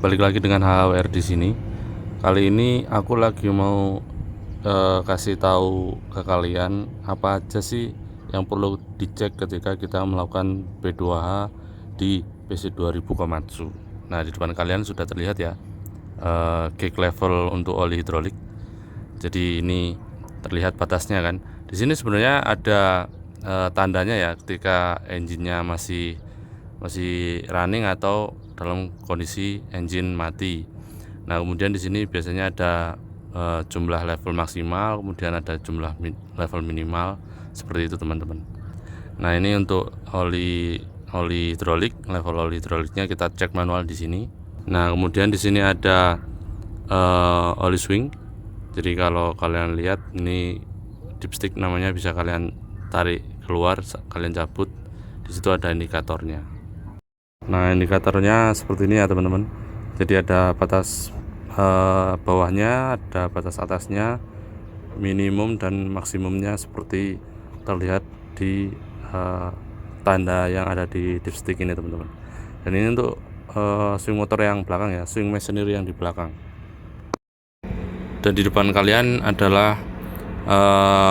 balik lagi dengan HWR di sini. Kali ini aku lagi mau kasih tahu ke kalian apa aja sih yang perlu dicek ketika kita melakukan B2H di PC2000 Komatsu. Nah, di depan kalian sudah terlihat ya gauge level untuk oli hidrolik. Jadi ini terlihat batasnya kan. Di sini sebenarnya ada tandanya ya ketika engine-nya masih running atau dalam kondisi engine mati. Nah, kemudian di sini biasanya ada jumlah level maksimal, kemudian ada jumlah level minimal, seperti itu teman-teman. Nah, ini untuk oli hidrolik, level oli hidroliknya kita cek manual di sini. Nah, kemudian di sini ada oli swing. Jadi kalau kalian lihat ini dipstick namanya, bisa kalian tarik keluar, kalian cabut. Di situ ada indikatornya. Nah, indikatornya seperti ini ya teman-teman. Jadi ada batas bawahnya, ada batas atasnya, minimum dan maksimumnya seperti terlihat di tanda yang ada di dipstick ini teman-teman. Dan ini untuk swing motor yang belakang ya, swing machinery yang di belakang. Dan di depan kalian adalah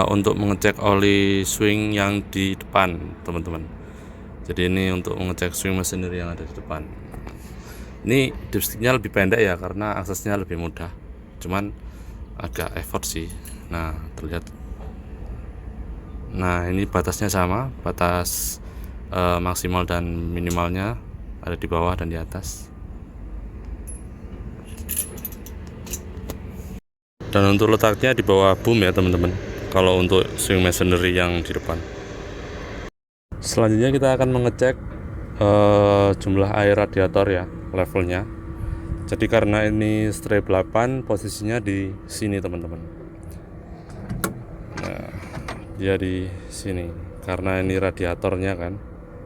untuk mengecek oli swing yang di depan teman-teman. Jadi ini untuk mengecek swing machinery yang ada di depan. Ini dipsticknya lebih pendek ya karena aksesnya lebih mudah. Cuman agak effort sih. Nah, terlihat. Nah, ini batasnya sama, batas maksimal dan minimalnya ada di bawah dan di atas. Dan untuk letaknya di bawah boom ya teman-teman. Kalau untuk swing machinery yang di depan. Selanjutnya kita akan mengecek jumlah air radiator ya, levelnya. Jadi karena ini strip 8, posisinya di sini teman-teman. Nah, dia di sini karena ini radiatornya kan.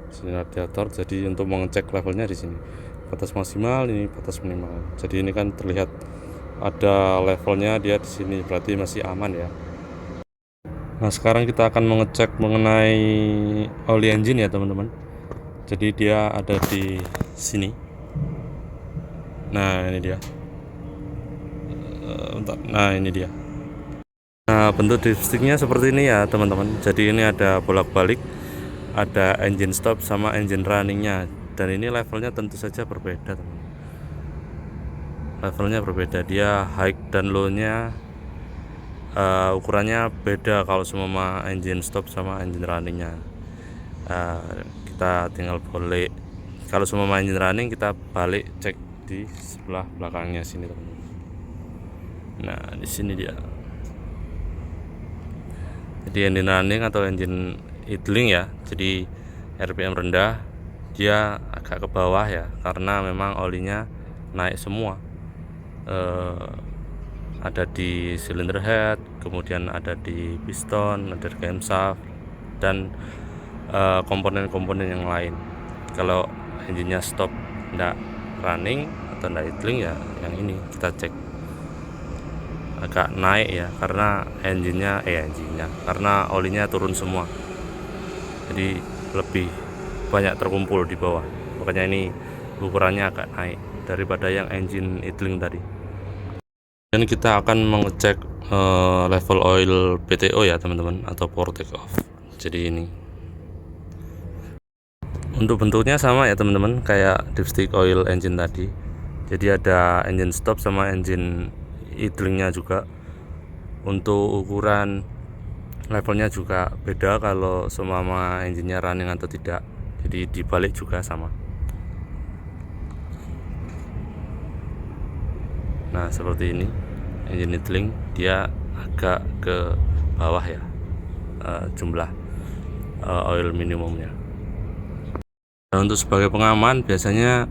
Sini radiator, jadi untuk mengecek levelnya di sini. Batas maksimal, ini batas minimal. Jadi ini kan terlihat ada levelnya, dia di sini, berarti masih aman ya. Nah, sekarang kita akan mengecek mengenai oli engine ya teman-teman. Jadi dia ada di sini. Nah, ini dia. Nah, ini dia. Nah, bentuk dipsticknya seperti ini ya teman-teman. Jadi ini ada bolak-balik, ada engine stop sama engine runningnya. Dan ini levelnya tentu saja berbeda teman-teman. Levelnya berbeda, dia high dan low-nya ukurannya beda kalau semua engine stop sama engine runningnya. Kita tinggal boleh, kalau semua engine running kita balik cek di sebelah belakangnya sini teman-teman. Nah, di sini dia. Jadi engine running atau engine idling ya, jadi RPM rendah, dia agak ke bawah ya karena memang olinya naik semua. Ada di cylinder head, kemudian ada di piston, ada di camshaft, dan komponen-komponen yang lain. Kalau engine-nya stop, tidak running atau tidak idling ya, yang ini kita cek agak naik ya karena engine-nya karena olinya turun semua, jadi lebih banyak terkumpul di bawah, makanya ini ukurannya agak naik daripada yang engine idling tadi. Dan kita akan mengecek level oil PTO ya teman-teman, atau power take off. Jadi ini untuk bentuknya sama ya teman-teman, kayak dipstick oil engine tadi. Jadi ada engine stop sama engine idlingnya juga. Untuk ukuran levelnya juga beda kalau semua engine-nya running atau tidak. Jadi dibalik juga sama. Nah, seperti ini engine idling, dia agak ke bawah ya jumlah oil minimumnya. Dan untuk sebagai pengaman biasanya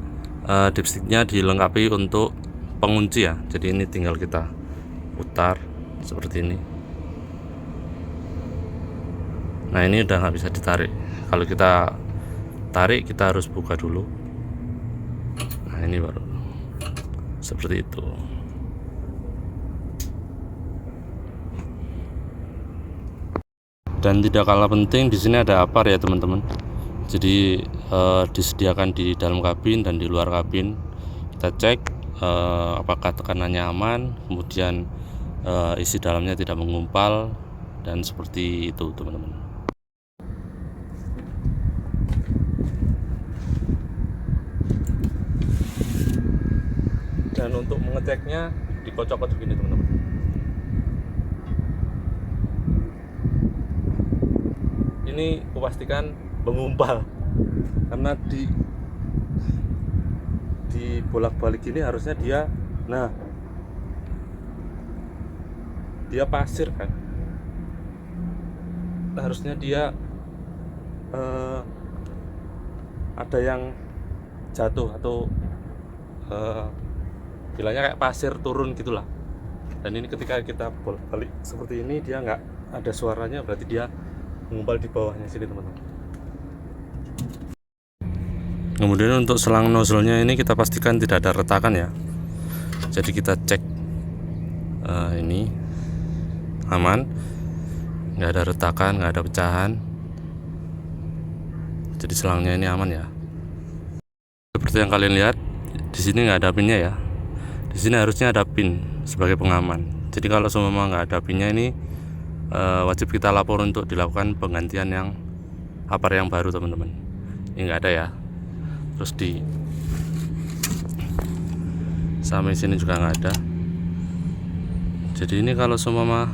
dipsticknya dilengkapi untuk pengunci ya. Jadi ini tinggal kita putar seperti ini. Nah, ini udah nggak bisa ditarik. Kalau kita tarik kita harus buka dulu. Nah, ini baru seperti itu. Dan tidak kalah penting di sini ada APAR ya teman-teman. Jadi disediakan di dalam kabin dan di luar kabin. Kita cek apakah tekanannya aman, kemudian isi dalamnya tidak mengumpal, dan seperti itu teman-teman. Dan untuk mengeceknya dikocok-kocok gini teman-teman. Ini kupastikan mengumpal, karena di bolak-balik ini harusnya dia pasir kan, harusnya dia ada yang jatuh atau bilangnya kayak pasir turun gitulah. Dan ini ketika kita bolak-balik seperti ini, dia nggak ada suaranya, berarti dia mengumpal di bawahnya sini teman-teman. Kemudian untuk selang nozzle-nya ini kita pastikan tidak ada retakan ya. Jadi kita cek ini aman, nggak ada retakan, nggak ada pecahan. Jadi selangnya ini aman ya. Seperti yang kalian lihat, di sini nggak ada pinnya ya. Di sini harusnya ada pin sebagai pengaman. Jadi kalau semua nggak ada pinnya ini wajib kita lapor untuk dilakukan penggantian yang upper yang baru teman-teman. Ini nggak ada ya. Terus di sampai sini juga nggak ada. Jadi ini kalau semua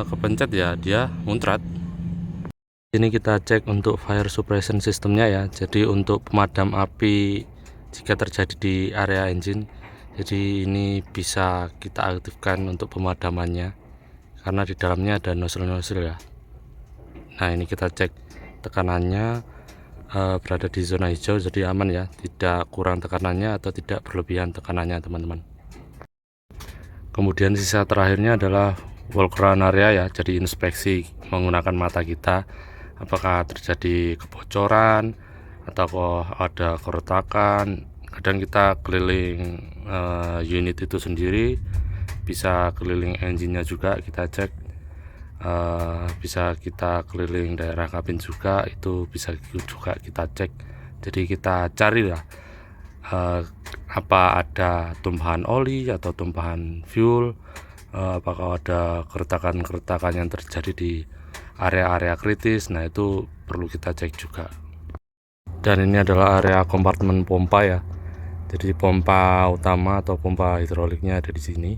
kepencet ya dia muncrat. Ini kita cek untuk fire suppression systemnya ya. Jadi untuk pemadam api jika terjadi di area engine, jadi ini bisa kita aktifkan untuk pemadamannya, karena di dalamnya ada nozzle ya. Nah ini kita cek tekanannya berada di zona hijau, jadi aman ya, tidak kurang tekanannya atau tidak berlebihan tekanannya teman-teman. Kemudian sisa terakhirnya adalah walk around area ya, jadi inspeksi menggunakan mata kita apakah terjadi kebocoran atau ada keretakan. Kadang kita keliling unit itu sendiri, bisa keliling engine-nya juga kita cek, bisa kita keliling daerah kabin juga, itu bisa juga kita cek. Jadi kita cari lah apa ada tumpahan oli atau tumpahan fuel, apakah ada keretakan-keretakan yang terjadi di area-area kritis. Nah itu perlu kita cek juga. Dan ini adalah area kompartemen pompa ya. Jadi pompa utama atau pompa hidroliknya ada di sini.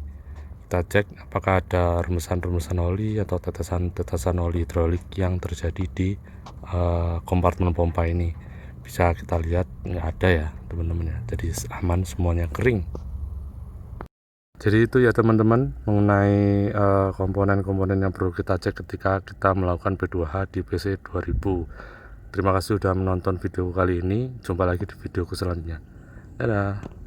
Kita cek apakah ada remesan-remesan oli atau tetesan-tetesan oli hidrolik yang terjadi di kompartemen pompa ini. Bisa kita lihat nggak ada ya teman-teman ya. Jadi aman, semuanya kering. Jadi itu ya teman-teman mengenai komponen-komponen yang perlu kita cek ketika kita melakukan B2H di PC 2000. Terima kasih sudah menonton video kali ini. Jumpa lagi di videoku selanjutnya. Dadah.